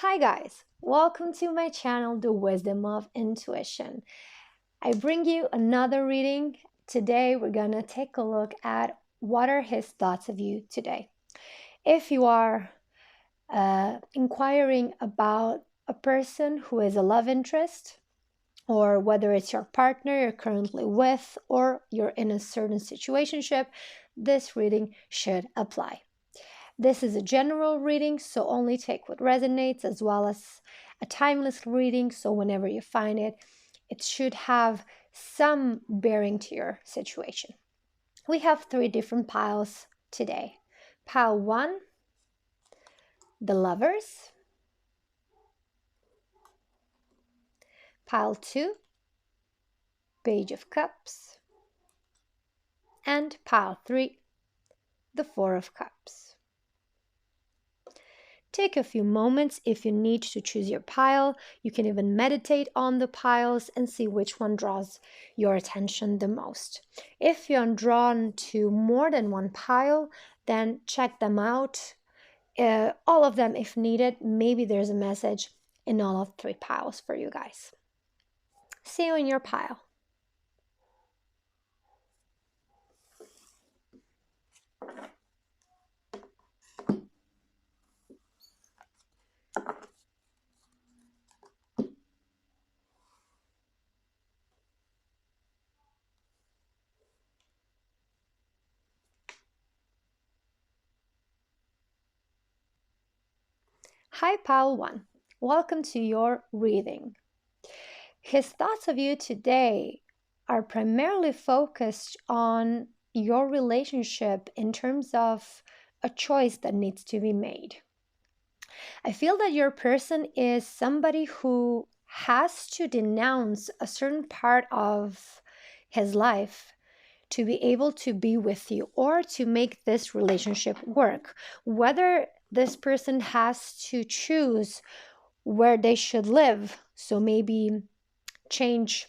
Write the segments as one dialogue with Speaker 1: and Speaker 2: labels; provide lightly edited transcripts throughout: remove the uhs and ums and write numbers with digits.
Speaker 1: Hi guys, welcome to my channel, The Wisdom of Intuition. I bring you another reading. Today we're gonna take a look at what are his thoughts of you today. If you are inquiring about a person who is a love interest, or whether it's your partner you're currently with, or you're in a certain situationship, this reading should apply. This is a general reading, so only take what resonates, as well as a timeless reading, so whenever you find it, it should have some bearing to your situation. We have three different piles today. Pile 1, the lovers. Pile 2, Page of Cups. And pile 3, the Four of Cups. Take a few moments if you need to choose your pile. You can even meditate on the piles and see which one draws your attention the most. If you're drawn to more than one pile, then check them out. All of them if needed. Maybe there's a message in all of three piles for you guys. See you in your pile. Hi, pile 1. Welcome to your reading. His thoughts of you today are primarily focused on your relationship in terms of a choice that needs to be made. I feel that your person is somebody who has to denounce a certain part of his life to be able to be with you or to make this relationship work. Whether this person has to choose where they should live, so maybe change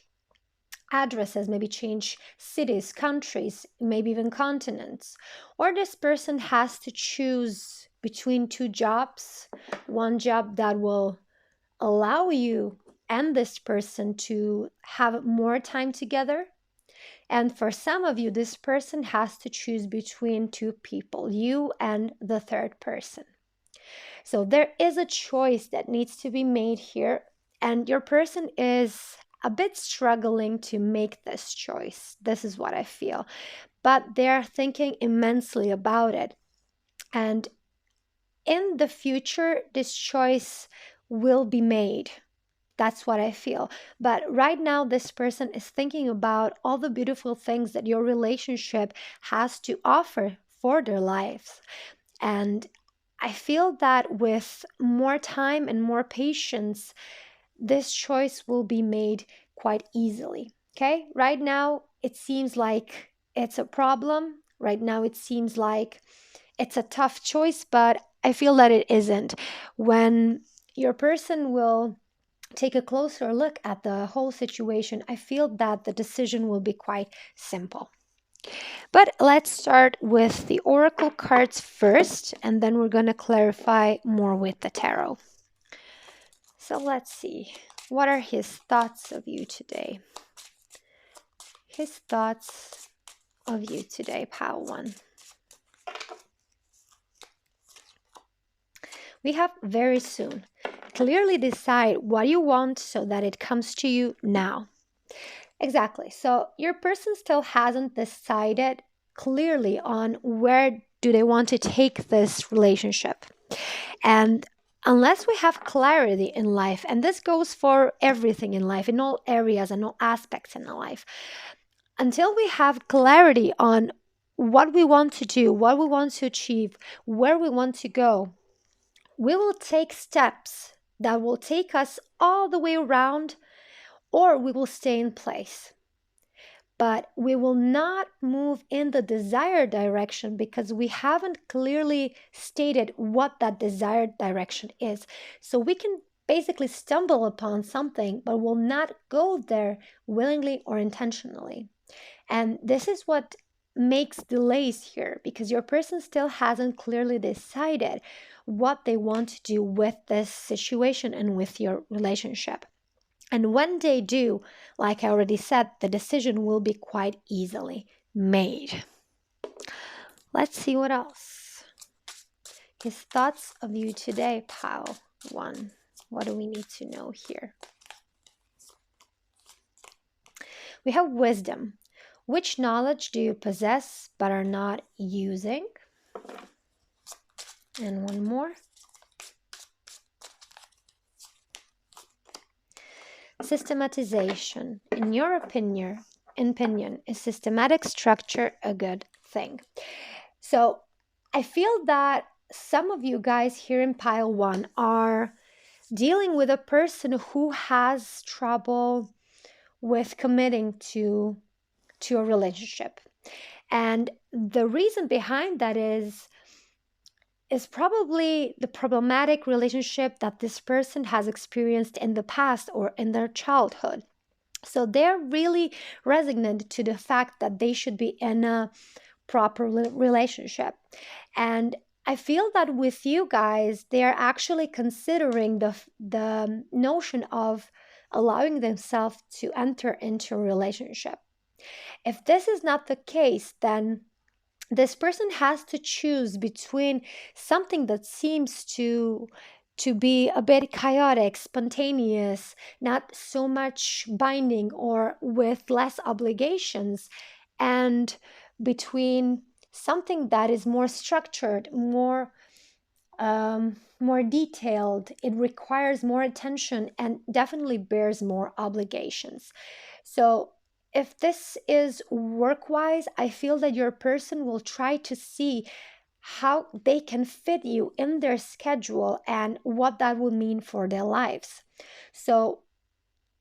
Speaker 1: addresses, maybe change cities, countries, maybe even continents. Or this person has to choose between two jobs, one job that will allow you and this person to have more time together. And for some of you, this person has to choose between two people, you and the third person. So there is a choice that needs to be made here, and your person is a bit struggling to make this choice. This is what I feel. But they're thinking immensely about it. And in the future, this choice will be made. That's what I feel. But right now, this person is thinking about all the beautiful things that your relationship has to offer for their lives. And I feel that with more time and more patience, this choice will be made quite easily. Okay, right now it seems like it's a problem. Right now it seems like it's a tough choice, but I feel that it isn't. When your person will take a closer look at the whole situation, I feel that the decision will be quite simple. But let's start with the oracle cards first, and then we're going to clarify more with the tarot. So let's see. What are his thoughts of you today? His thoughts of you today, pile 1. We have very soon. Clearly decide what you want so that it comes to you now. Exactly. So your person still hasn't decided clearly on where do they want to take this relationship. And unless we have clarity in life, and this goes for everything in life, in all areas and all aspects in our life, until we have clarity on what we want to do, what we want to achieve, where we want to go, we will take steps that will take us all the way around, or we will stay in place. But we will not move in the desired direction because we haven't clearly stated what that desired direction is. So we can basically stumble upon something, but will not go there willingly or intentionally. And this is what makes delays here because your person still hasn't clearly decided what they want to do with this situation and with your relationship. And when they do, like I already said, the decision will be quite easily made. Let's see what else. His thoughts of you today, pile 1. What do we need to know here? We have wisdom. Which knowledge do you possess but are not using? And one more. Systematization. In your opinion, is systematic structure a good thing? So I feel that some of you guys here in pile 1 are dealing with a person who has trouble with committing to a relationship. And the reason behind that is probably the problematic relationship that this person has experienced in the past or in their childhood. So they're really resonant to the fact that they should be in a proper relationship. And I feel that with you guys, they're actually considering the notion of allowing themselves to enter into a relationship. If this is not the case, then this person has to choose between something that seems to be a bit chaotic, spontaneous, not so much binding or with less obligations, and between something that is more structured, more detailed. It requires more attention and definitely bears more obligations. So if this is work-wise, I feel that your person will try to see how they can fit you in their schedule and what that will mean for their lives. So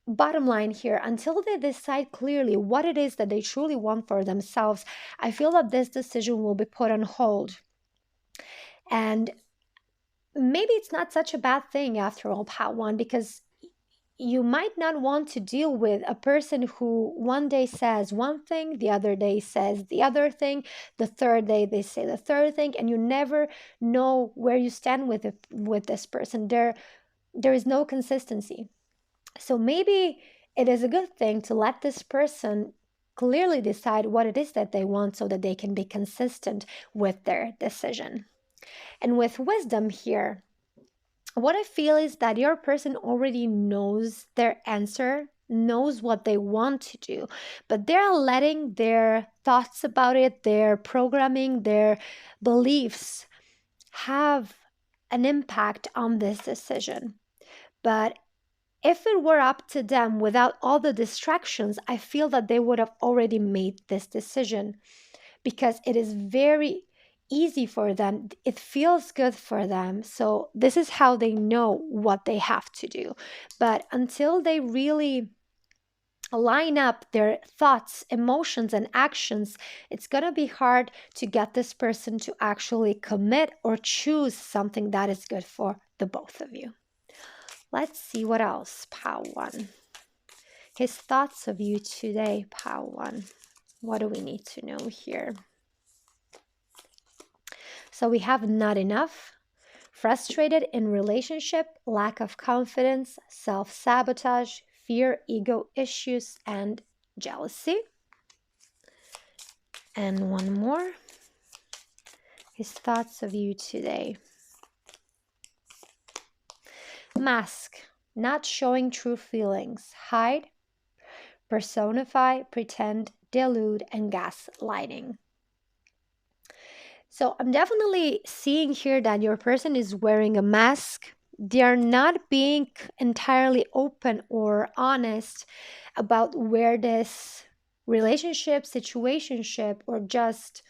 Speaker 1: bottom line here, until they decide clearly what it is that they truly want for themselves, I feel that this decision will be put on hold. And maybe it's not such a bad thing after all, part 1, because you might not want to deal with a person who one day says one thing, the other day says the other thing, the third day they say the third thing, and you never know where you stand with this person. There is no consistency. So maybe it is a good thing to let this person clearly decide what it is that they want so that they can be consistent with their decision. And with wisdom here, what I feel is that your person already knows their answer, knows what they want to do, but they're letting their thoughts about it, their programming, their beliefs have an impact on this decision. But if it were up to them without all the distractions, I feel that they would have already made this decision because it is very easy for them. It feels good for them. So this is how they know what they have to do. But until they really line up their thoughts, emotions, and actions, it's going to be hard to get this person to actually commit or choose something that is good for the both of you. Let's see what else, pile 1. His thoughts of you today, pile 1. What do we need to know here? So we have not enough, frustrated in relationship, lack of confidence, self-sabotage, fear, ego issues, and jealousy. And one more. His thoughts of you today. Mask, not showing true feelings, hide, personify, pretend, delude, and gaslighting. So I'm definitely seeing here that your person is wearing a mask. They are not being entirely open or honest about where this relationship, situationship, or just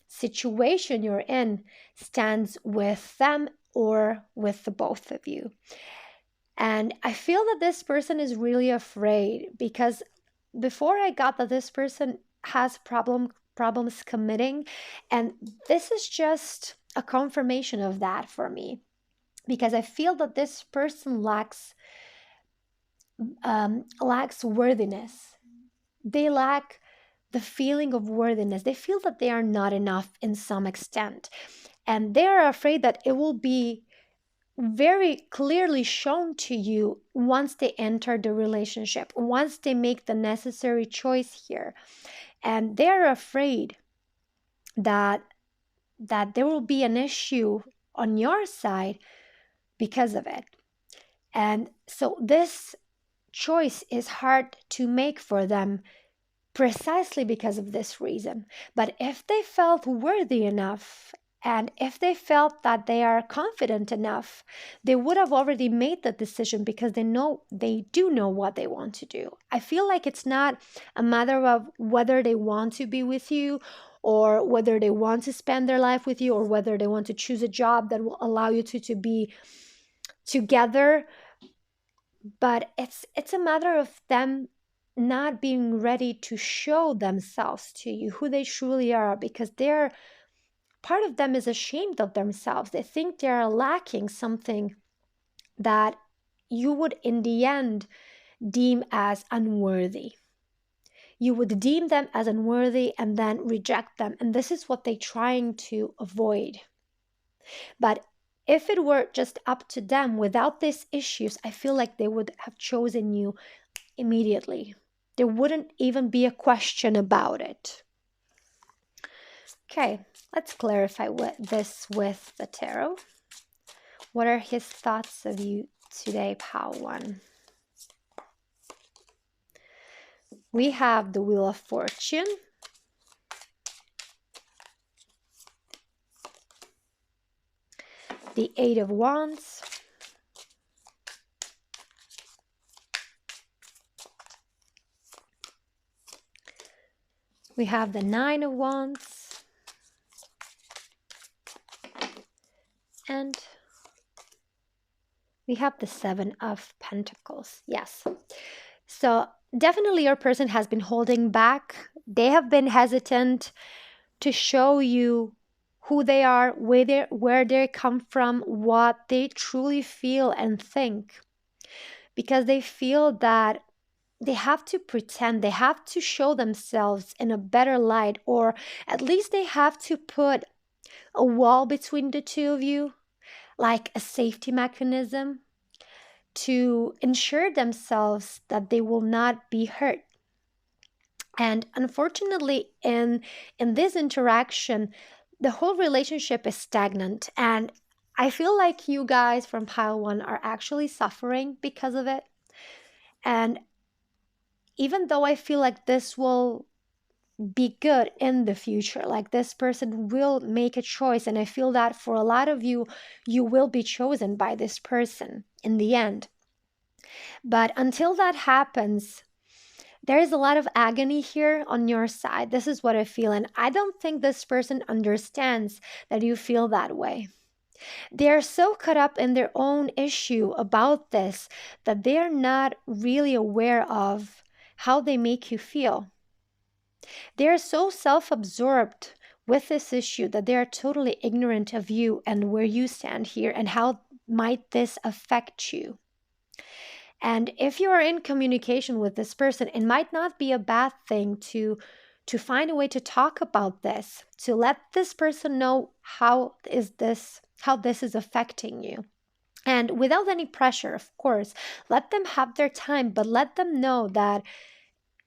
Speaker 1: situation you're in stands with them or with the both of you. And I feel that this person is really afraid because before I got that this person has problems committing, and this is just a confirmation of that for me, because I feel that this person lacks worthiness. They lack the feeling of worthiness. They feel that they are not enough in some extent. And they are afraid that it will be very clearly shown to you once they enter the relationship, once they make the necessary choice here. And they're afraid that there will be an issue on your side because of it. And so this choice is hard to make for them precisely because of this reason. But if they felt worthy enough, and if they felt that they are confident enough, they would have already made the decision because they do know what they want to do. I feel like it's not a matter of whether they want to be with you, or whether they want to spend their life with you, or whether they want to choose a job that will allow you to be together. But it's a matter of them not being ready to show themselves to you, who they truly are, because they're part of them is ashamed of themselves. They think they are lacking something that you would in the end deem as unworthy. You would deem them as unworthy and then reject them. And this is what they're trying to avoid. But if it were just up to them without these issues, I feel like they would have chosen you immediately. There wouldn't even be a question about it. Okay, let's clarify this with the tarot. What are his thoughts of you today, Pile 1? We have the Wheel of Fortune. The Eight of Wands. We have the Nine of Wands. And we have the Seven of Pentacles. Yes. So definitely your person has been holding back. They have been hesitant to show you who they are, where they come from, what they truly feel and think. Because they feel that they have to pretend, they have to show themselves in a better light, or at least they have to put a wall between the two of you, like a safety mechanism, to ensure themselves that they will not be hurt. And unfortunately, in this interaction, the whole relationship is stagnant. And I feel like you guys from Pile 1 are actually suffering because of it. And even though I feel like this will be good in the future, like this person will make a choice, and I feel that for a lot of you, you will be chosen by this person in the end. But until that happens, there is a lot of agony here on your side. This is what I feel. And I don't think this person understands that you feel that way. They are so caught up in their own issue about this that they are not really aware of how they make you feel. They are so self-absorbed with this issue that they are totally ignorant of you and where you stand here and how might this affect you. And if you are in communication with this person, it might not be a bad thing to find a way to talk about this, to let this person know how this is affecting you. And without any pressure, of course, let them have their time, but let them know that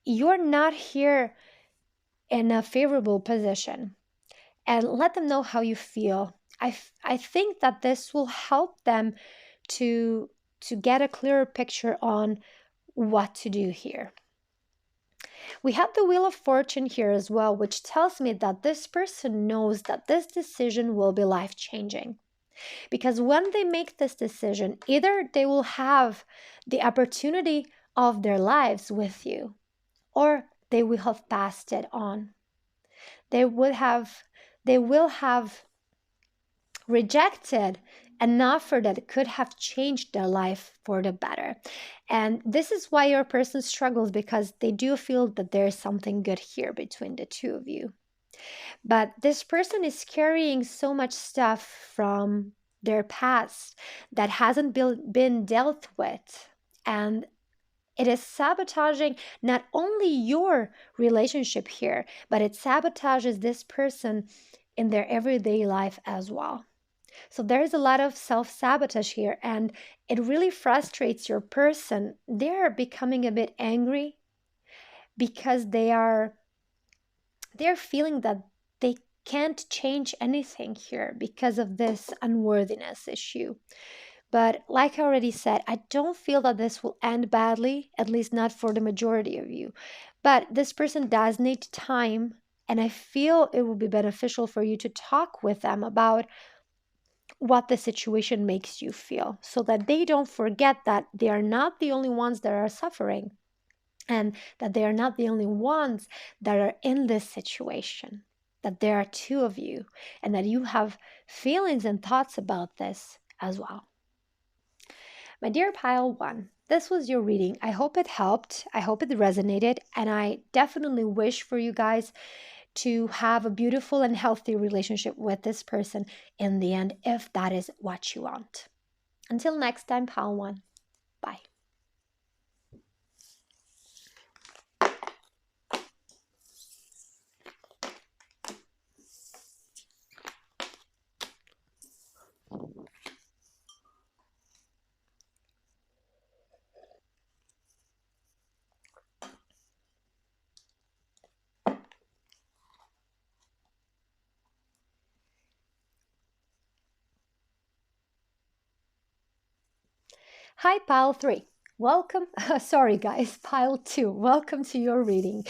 Speaker 1: you're not here in a favorable position. And let them know how you feel. I think that this will help them to get a clearer picture on what to do here. We have the Wheel of Fortune here as well, which tells me that this person knows that this decision will be life-changing. Because when they make this decision, either they will have the opportunity of their lives with you, or they will have passed it on. They will have rejected an offer that could have changed their life for the better. And this is why your person struggles, because they do feel that there's something good here between the two of you. But this person is carrying so much stuff from their past that hasn't been dealt with. And It is sabotaging not only your relationship here, but it sabotages this person in their everyday life as well. So there's a lot of self-sabotage here, and it really frustrates your person. They're becoming a bit angry because they're feeling that they can't change anything here because of this unworthiness issue. But like I already said, I don't feel that this will end badly, at least not for the majority of you. But this person does need time, and I feel it will be beneficial for you to talk with them about what the situation makes you feel, so that they don't forget that they are not the only ones that are suffering, and that they are not the only ones that are in this situation, that there are two of you, and that you have feelings and thoughts about this as well. My dear pile one, this was your reading. I hope it helped. I hope it resonated. And I definitely wish for you guys to have a beautiful and healthy relationship with this person in the end, if that is what you want. Until next time, pile one. Bye. Hi, pile three. Welcome. Sorry, guys, pile two. Welcome to your reading.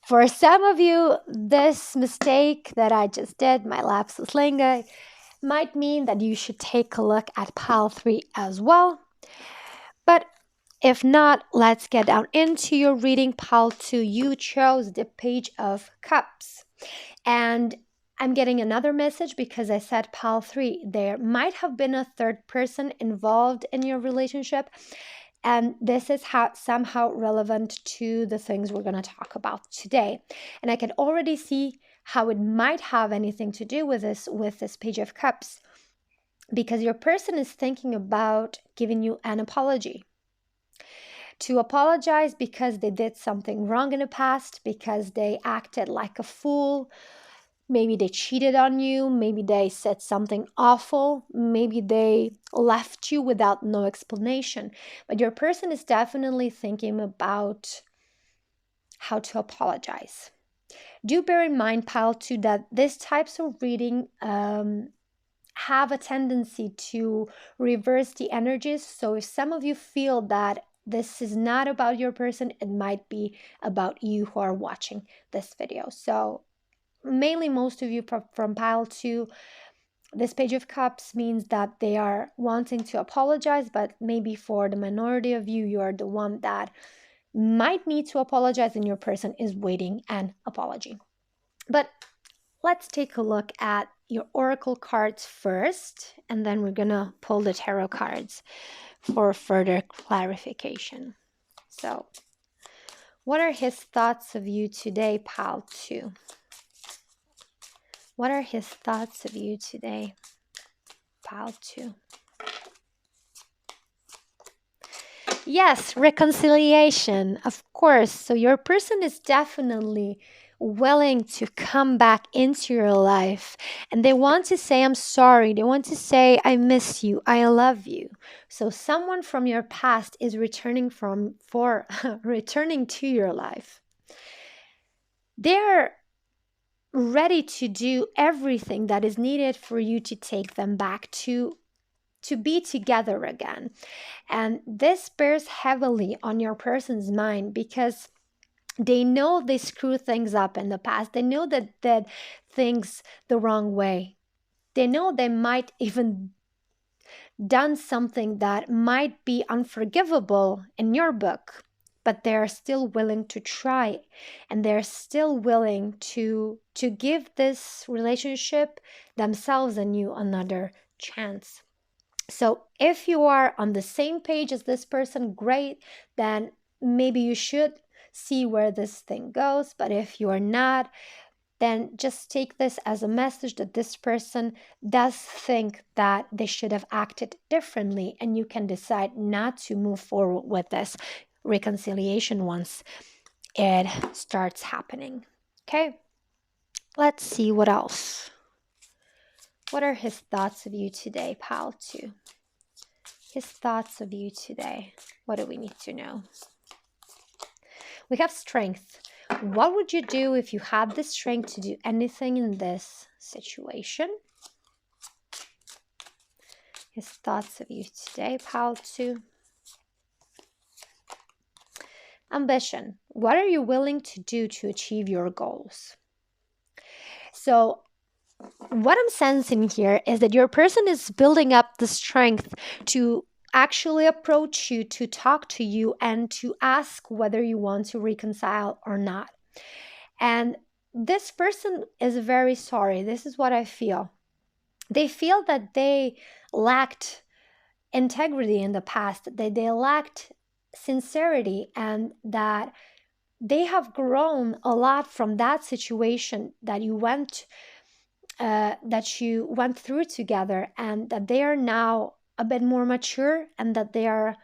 Speaker 1: For some of you, this mistake that I just did, my lapsus linguae, might mean that you should take a look at pile three as well. But if not, let's get down into your reading. Pile two, you chose the Page of Cups. And I'm getting another message because I said pile three. There might have been a third person involved in your relationship. And this is somehow relevant to the things we're going to talk about today. And I can already see how it might have anything to do with this Page of Cups, because your person is thinking about giving you an apology. To apologize because they did something wrong in the past, because they acted like a fool. Maybe they cheated on you. Maybe they said something awful. Maybe they left you without no explanation. But your person is definitely thinking about how to apologize. Do bear in mind, pile two, that these types of reading have a tendency to reverse the energies. So if some of you feel that this is not about your person, it might be about you who are watching this video. So mainly most of you from pile two, this Page of Cups means that they are wanting to apologize, but maybe for the minority of you, you are the one that might need to apologize and your person is waiting an apology. But let's take a look at your oracle cards first, and then we're gonna pull the tarot cards for further clarification. So, what are his thoughts of you today, pile two? What are his thoughts of you today, pile two? Yes, reconciliation, of course. So your person is definitely willing to come back into your life, and they want to say, I'm sorry. They want to say, I miss you. I love you. So someone from your past is returning returning to your life. They're ready to do everything that is needed for you to take them back to be together again. And this bears heavily on your person's mind because they know they screwed things up in the past. They know that did things the wrong way. They know they might even done something that might be unforgivable in your book, but they're still willing to try, and they're still willing to give this relationship, themselves and you, another chance. So if you are on the same page as this person, great, then maybe you should see where this thing goes. But if you are not, then just take this as a message that this person does think that they should have acted differently, and you can decide not to move forward with this. reconciliation once it starts happening. Okay, let's see what else. What are his thoughts of you today, pal 2? His thoughts of you today. What do we need to know? We have strength. What would you do if you had the strength to do anything in this situation? His thoughts of you today, pal 2. Ambition. What are you willing to do to achieve your goals? So what I'm sensing here is that your person is building up the strength to actually approach you, to talk to you, and to ask whether you want to reconcile or not. And this person is very sorry. This is what I feel. They feel that they lacked integrity in the past, that they lacked sincerity, and that they have grown a lot from that situation that you went through together, and that they are now a bit more mature and that they are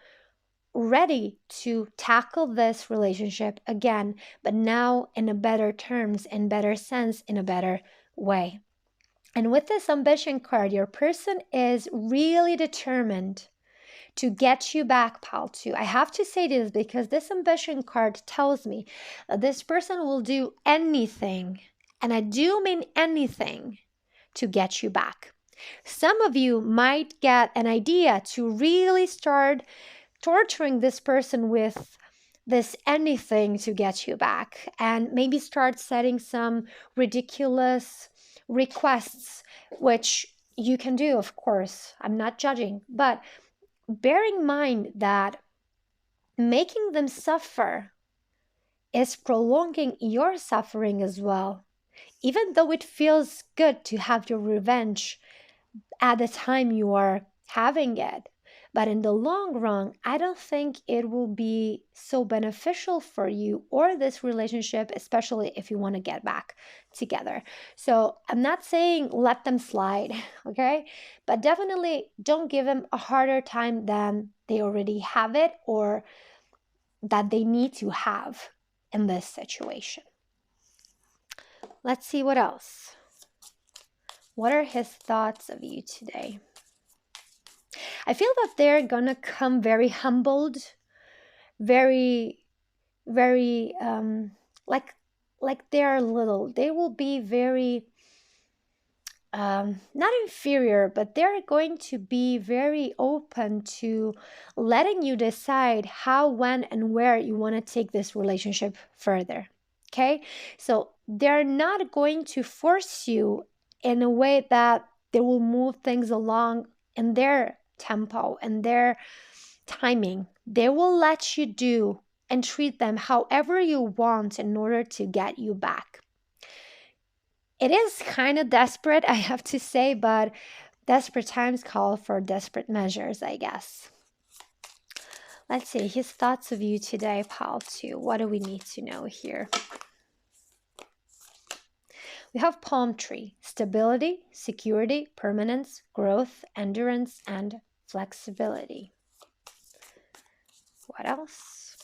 Speaker 1: ready to tackle this relationship again, but now in a better terms, in better sense, in a better way. And with this ambition card, your person is really determined to get you back, pal 2. I have to say this because this ambition card tells me that this person will do anything, and I do mean anything, to get you back. Some of you might get an idea to really start torturing this person with this anything to get you back, and maybe start setting some ridiculous requests, which you can do, of course. I'm not judging, but bear in mind that making them suffer is prolonging your suffering as well. Even though it feels good to have your revenge at the time you are having it, but in the long run, I don't think it will be so beneficial for you or this relationship, especially if you want to get back together. So I'm not saying let them slide, okay? But definitely don't give them a harder time than they already have it or that they need to have in this situation. Let's see what else. What are his thoughts of you today? I feel that they're gonna come very humbled, very, very, like they're little. They will be very, not inferior, but they're going to be very open to letting you decide how, when, and where you want to take this relationship further. Okay? So they're not going to force you in a way that they will move things along in their tempo and their timing. They will let you do and treat them however you want in order to get you back. It is kind of desperate, I have to say, but desperate times call for desperate measures, I guess. Let's see, his thoughts of you today, pal 2. What do we need to know here? We have palm tree, stability, security, permanence, growth, endurance, and flexibility. What else?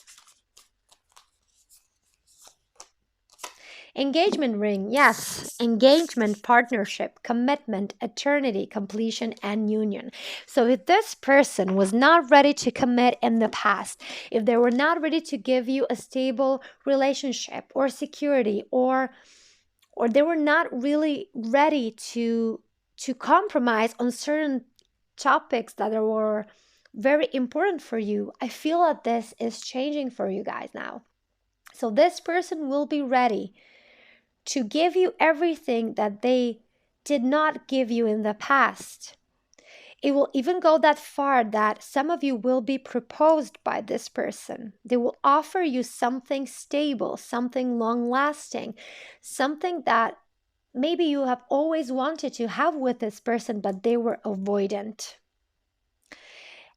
Speaker 1: Engagement ring, yes. Engagement, partnership, commitment, eternity, completion, and union. So if this person was not ready to commit in the past, if they were not ready to give you a stable relationship or security, or they were not really ready to compromise on certain topics that were very important for you, I feel that this is changing for you guys now. So this person will be ready to give you everything that they did not give you in the past. It will even go that far that some of you will be proposed by this person. They will offer you something stable, something long-lasting, something that maybe you have always wanted to have with this person, but they were avoidant.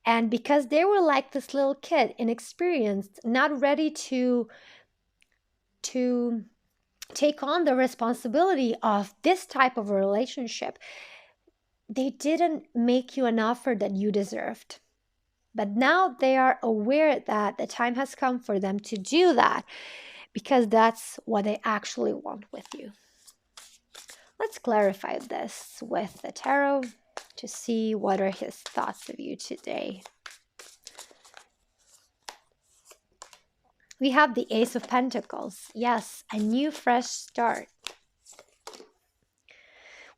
Speaker 1: And because they were like this little kid, inexperienced, not ready to take on the responsibility of this type of a relationship, they didn't make you an offer that you deserved. But now they are aware that the time has come for them to do that because that's what they actually want with you. Let's clarify this with the tarot to see what are his thoughts of you today. We have the Ace of Pentacles. Yes, a new fresh start.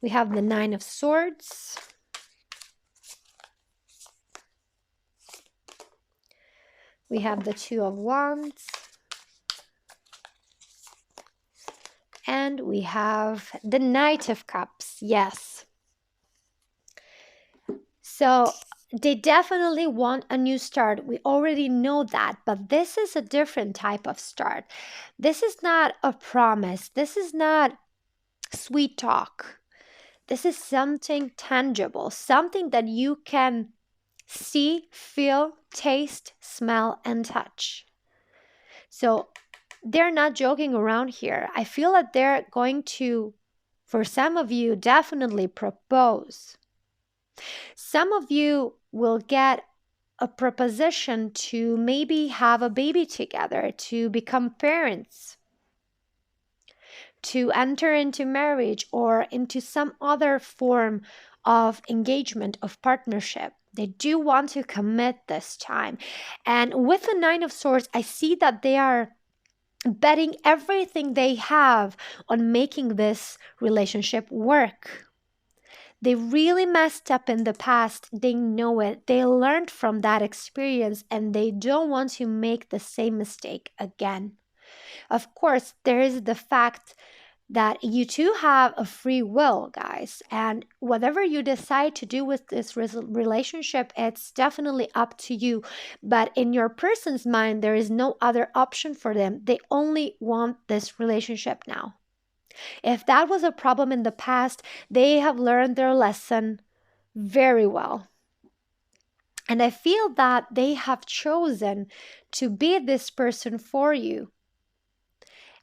Speaker 1: We have the Nine of Swords. We have the Two of Wands. And we have the Knight of Cups. Yes. So they definitely want a new start. We already know that, but this is a different type of start. This is not a promise. This is not sweet talk. This is something tangible, something that you can see, feel, taste, smell, and touch. So they're not joking around here. I feel that they're going to, for some of you, definitely propose. Some of you will get a proposition to maybe have a baby together, to become parents, to enter into marriage or into some other form of engagement, of partnership. They do want to commit this time. And with the Nine of Swords, I see that they are betting everything they have on making this relationship work. They really messed up in the past. They know it. They learned from that experience and they don't want to make the same mistake again. Of course, there is the fact that you too have a free will, guys. And whatever you decide to do with this relationship, it's definitely up to you. But in your person's mind, there is no other option for them. They only want this relationship now. If that was a problem in the past, they have learned their lesson very well. And I feel that they have chosen to be this person for you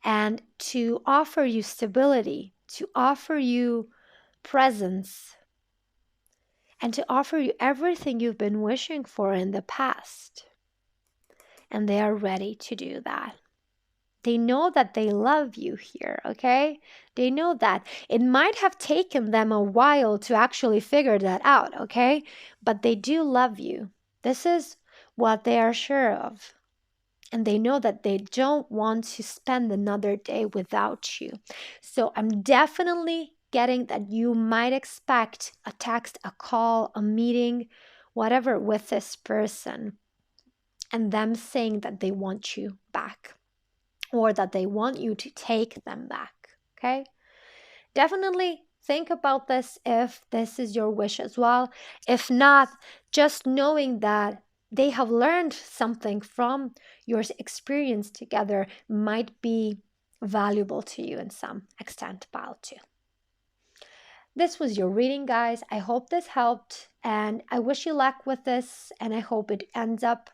Speaker 1: and to offer you stability, to offer you presence, and to offer you everything you've been wishing for in the past. And they are ready to do that. They know that they love you here, okay? They know that. It might have taken them a while to actually figure that out, okay? But they do love you. This is what they are sure of. And they know that they don't want to spend another day without you. So I'm definitely getting that you might expect a text, a call, a meeting, whatever with this person, and them saying that they want you back or that they want you to take them back, okay? Definitely think about this if this is your wish as well. If not, just knowing that they have learned something from your experience together might be valuable to you in some extent, pal, too. This was your reading, guys. I hope this helped, and I wish you luck with this, and I hope it ends up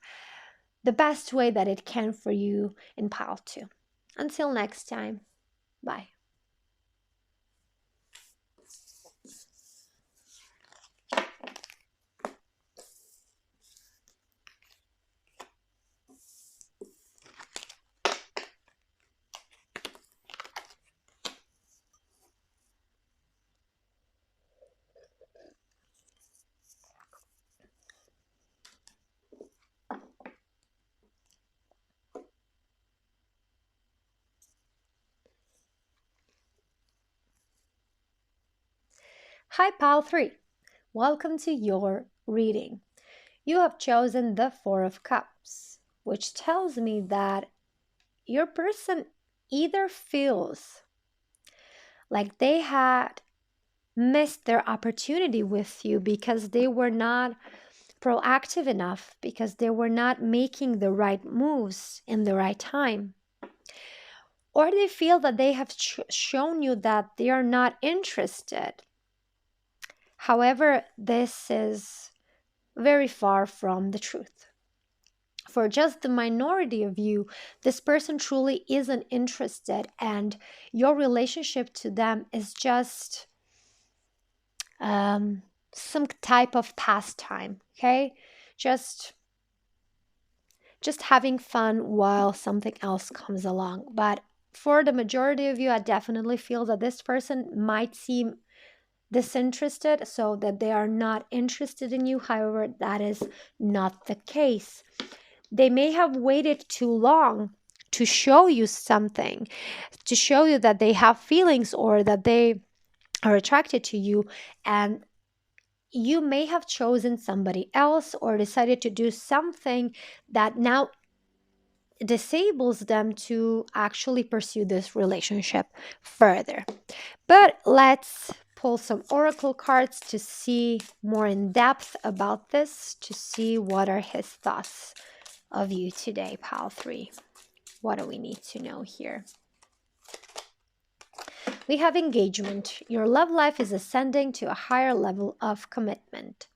Speaker 1: the best way that it can for you in pile 2. Until next time, bye. Hi, pile 3. Welcome to your reading. You have chosen the Four of Cups, which tells me that your person either feels like they had missed their opportunity with you because they were not proactive enough, because they were not making the right moves in the right time. Or they feel that they have shown you that they are not interested. However, this is very far from the truth. For just the minority of you, this person truly isn't interested, and your relationship to them is just some type of pastime, okay? Just just having fun while something else comes along. But for the majority of you, I definitely feel that this person might seem disinterested, so that they are not interested in you. However, that is not the case. They may have waited too long to show you something, to show you that they have feelings or that they are attracted to you, and you may have chosen somebody else or decided to do something that now disables them to actually pursue this relationship further. But let's pull some oracle cards to see more in depth about this, to see what are his thoughts of you today, pile 3. What do we need to know here? We have engagement. Your love life is ascending to a higher level of commitment.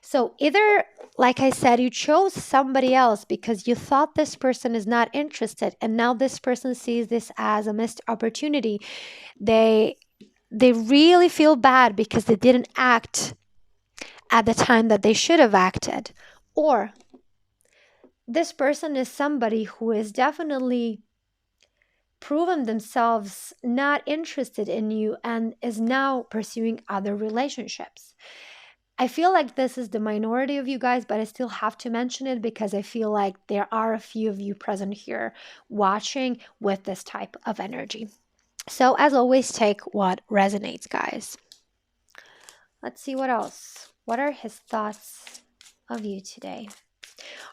Speaker 1: So either, like I said, you chose somebody else because you thought this person is not interested, and now this person sees this as a missed opportunity. They really feel bad because they didn't act at the time that they should have acted. Or this person is somebody who is definitely proven themselves not interested in you and is now pursuing other relationships. I feel like this is the minority of you guys, but I still have to mention it because I feel like there are a few of you present here watching with this type of energy. So as always, take what resonates, guys. Let's see what else. What are his thoughts of you today?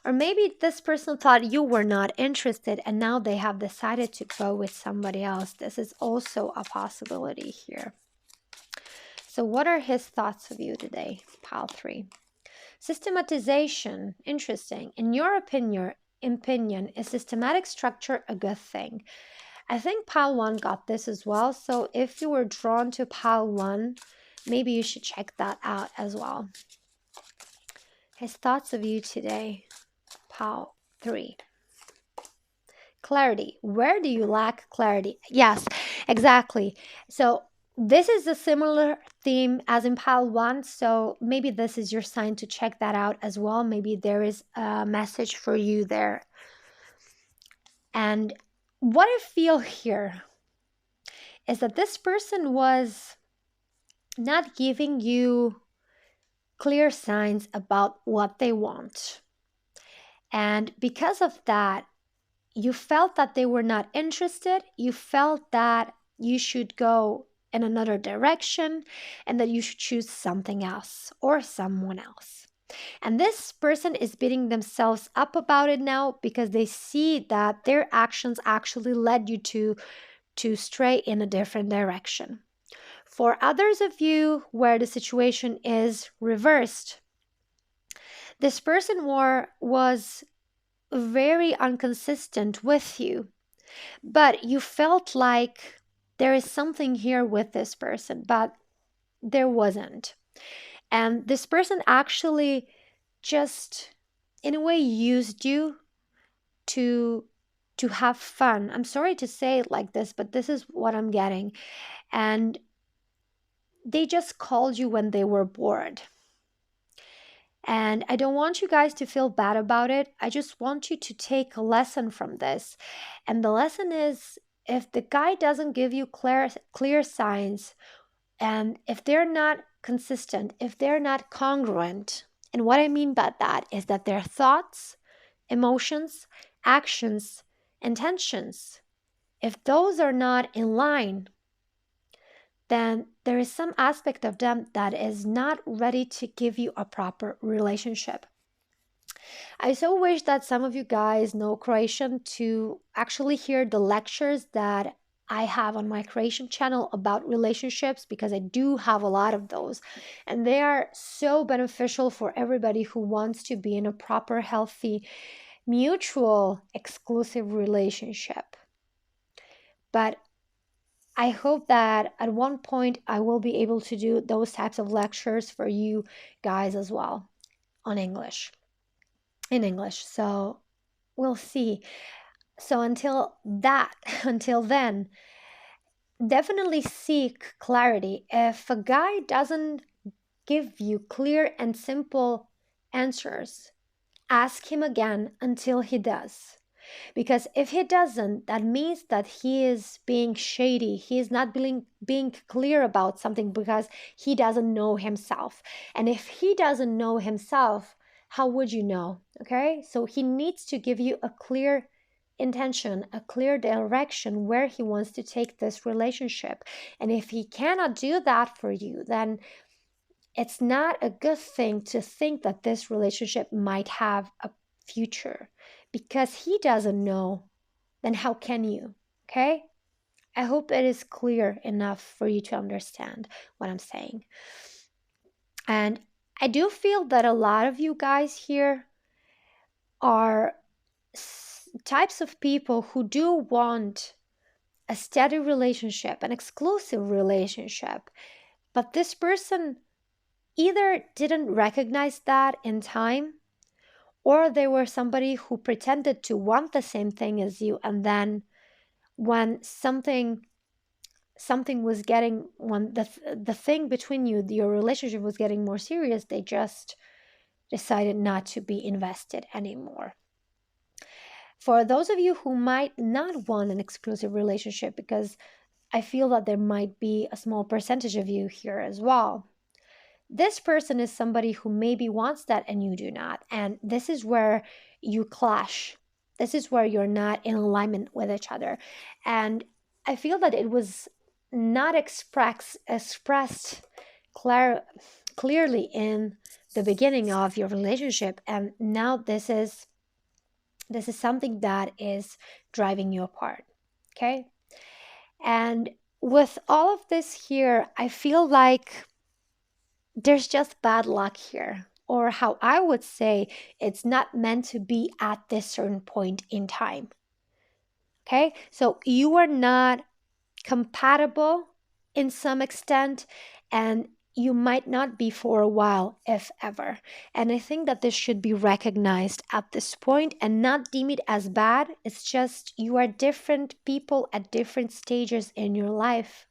Speaker 1: Or maybe this person thought you were not interested and now they have decided to go with somebody else. This is also a possibility here. So what are his thoughts of you today, pile 3? Systematization, interesting. In your opinion, is systematic structure a good thing? I think pile 1 got this as well. So if you were drawn to pile 1, maybe you should check that out as well. His thoughts of you today, pile 3. Clarity. Where do you lack clarity? Yes, exactly. So this is a similar theme as in pile 1. So maybe this is your sign to check that out as well. Maybe there is a message for you there. And what I feel here is that this person was not giving you clear signs about what they want. And because of that, you felt that they were not interested. You felt that you should go in another direction and that you should choose something else or someone else. And this person is beating themselves up about it now because they see that their actions actually led you to stray in a different direction. For others of you where the situation is reversed, this person was very inconsistent with you, but you felt like there is something here with this person, but there wasn't. And this person actually just, in a way, used you to have fun. I'm sorry to say it like this, but this is what I'm getting. And they just called you when they were bored. And I don't want you guys to feel bad about it. I just want you to take a lesson from this. And the lesson is, if the guy doesn't give you clear signs, and if they're not consistent, if they're not congruent, and what I mean by that is that their thoughts, emotions, actions, intentions, if those are not in line, then there is some aspect of them that is not ready to give you a proper relationship. I so wish that some of you guys know Croatian to actually hear the lectures that I have on my Croatian channel about relationships, because I do have a lot of those. And they are so beneficial for everybody who wants to be in a proper, healthy, mutual, exclusive relationship. But I hope that at one point I will be able to do those types of lectures for you guys as well in English. So we'll see. So until then, definitely seek clarity. If a guy doesn't give you clear and simple answers, ask him again until he does. Because if he doesn't, that means that he is being shady. He is not being clear about something because he doesn't know himself. And if he doesn't know himself, how would you know? Okay, so he needs to give you a clear intention, a clear direction where he wants to take this relationship. And if he cannot do that for you, then it's not a good thing to think that this relationship might have a future, because he doesn't know. Then how can you? Okay? I hope it is clear enough for you to understand what I'm saying. And I do feel that a lot of you guys here are types of people who do want a steady relationship, an exclusive relationship, but this person either didn't recognize that in time, or they were somebody who pretended to want the same thing as you, and then when something was getting, when the thing between you, your relationship was getting more serious, they just decided not to be invested anymore. For those of you who might not want an exclusive relationship, because I feel that there might be a small percentage of you here as well, this person is somebody who maybe wants that and you do not. And this is where you clash. This is where you're not in alignment with each other. And I feel that it was not expressed clearly in the beginning of your relationship. And now this is something that is driving you apart. Okay. And with all of this here, I feel like there's just bad luck here, or how I would say, it's not meant to be at this certain point in time. Okay, so you are not compatible in some extent, and you might not be for a while, if ever. And I think that this should be recognized at this point and not deem it as bad. It's just you are different people at different stages in your life.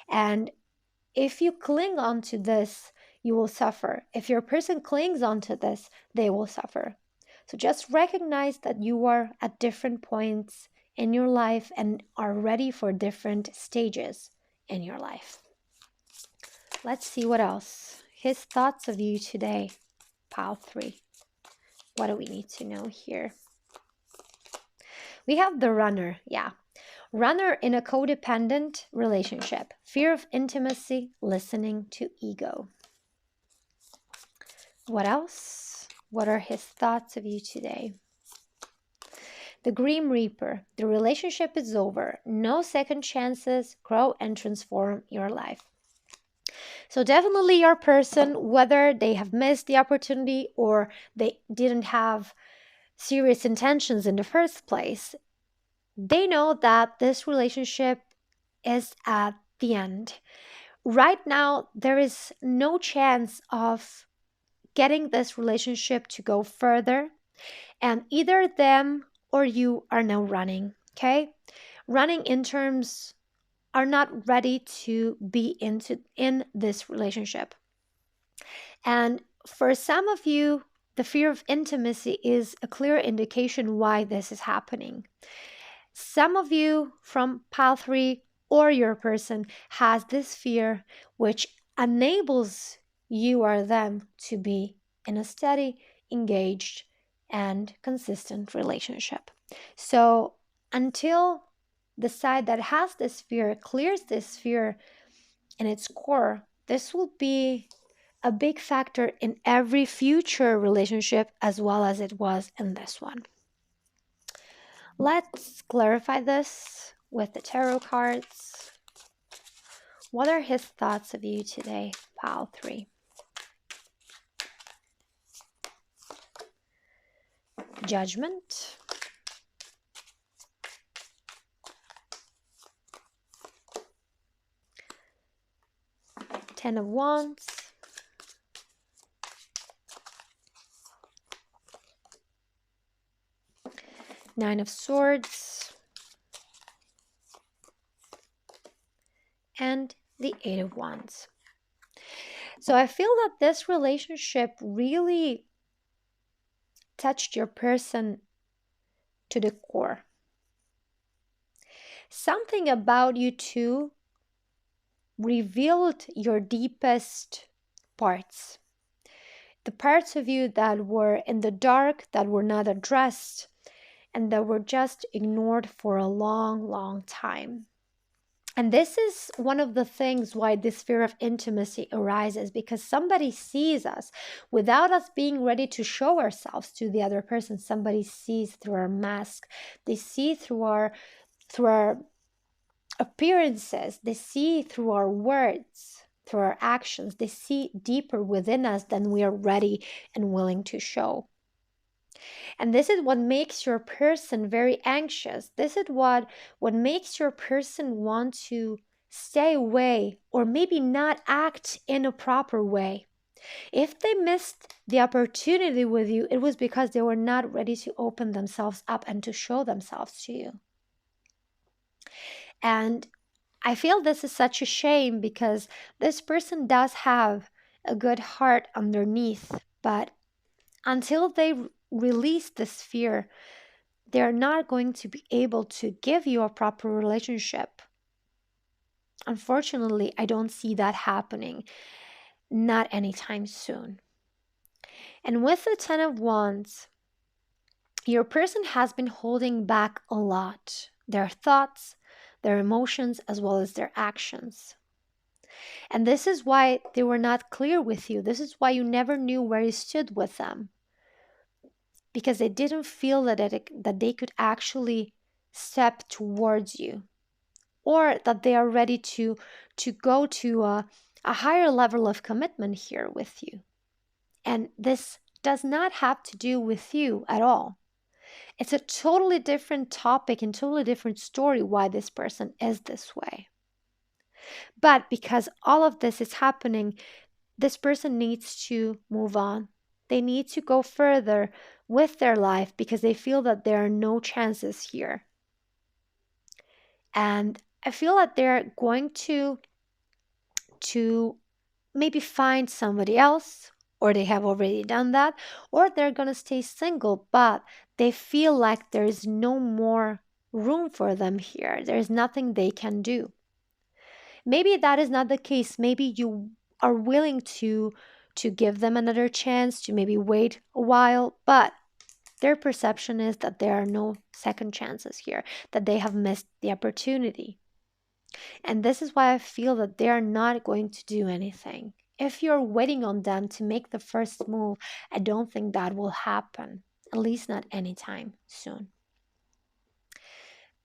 Speaker 1: And if you cling on to this, you will suffer. If your person clings on to this, they will suffer. So just recognize that you are at different points in your life and are ready for different stages in your life. Let's see what else. His thoughts of you today, pile 3. What do we need to know here? We have the runner. Yeah. Runner in a codependent relationship. Fear of intimacy, listening to ego. What else? What are his thoughts of you today? The Grim Reaper. The relationship is over. No second chances. Grow and transform your life. So definitely your person, whether they have missed the opportunity or they didn't have serious intentions in the first place, they know that this relationship is at the end. Right now, there is no chance of getting this relationship to go further, and either them or you are now running. Okay, running in terms are not ready to be in this relationship. And for some of you, the fear of intimacy is a clear indication why this is happening. Some of you from pile 3 or your person has this fear, which enables you or them to be in a steady, engaged, and consistent relationship. So until the side that has this fear clears this fear in its core, this will be a big factor in every future relationship as well as it was in this one. Let's clarify this with the tarot cards. What are his thoughts of you today, pile 3? Judgment. Ten of Wands. Nine of Swords. And the Eight of Wands. So I feel that this relationship really touched your person to the core. Something about you two revealed your deepest parts. The parts of you that were in the dark, that were not addressed, and that were just ignored for a long, long time. And this is one of the things why this fear of intimacy arises, because somebody sees us without us being ready to show ourselves to the other person. Somebody sees through our mask. They see through our appearances. They see through our words, through our actions. They see deeper within us than we are ready and willing to show. And this is what makes your person very anxious. This is what makes your person want to stay away or maybe not act in a proper way. If they missed the opportunity with you, it was because they were not ready to open themselves up and to show themselves to you. And I feel this is such a shame because this person does have a good heart underneath, but until they release this fear, they're not going to be able to give you a proper relationship. Unfortunately, I don't see that happening, not anytime soon. And with the 10 of Wands, your person has been holding back a lot. Their thoughts, their emotions, as well as their actions. And this is why they were not clear with you. This is why you never knew where you stood with them. Because they didn't feel that they could actually step towards you, or that they are ready to go to a higher level of commitment here with you. And this does not have to do with you at all. It's a totally different topic and totally different story why this person is this way. But because all of this is happening, this person needs to move on. They need to go further with their life because they feel that there are no chances here. And I feel that they're going to maybe find somebody else, or they have already done that, or they're going to stay single, but they feel like there's no more room for them here. There's nothing they can do. Maybe that is not the case. Maybe you are willing to give them another chance, to maybe wait a while, but their perception is that there are no second chances here, that they have missed the opportunity. And this is why I feel that they are not going to do anything. If you're waiting on them to make the first move, I don't think that will happen, at least not anytime soon.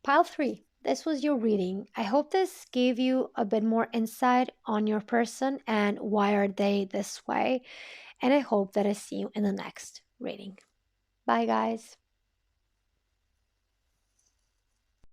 Speaker 1: Pile 3. This was your reading. I hope this gave you a bit more insight on your person and why are they this way. And I hope that I see you in the next reading. Bye, guys.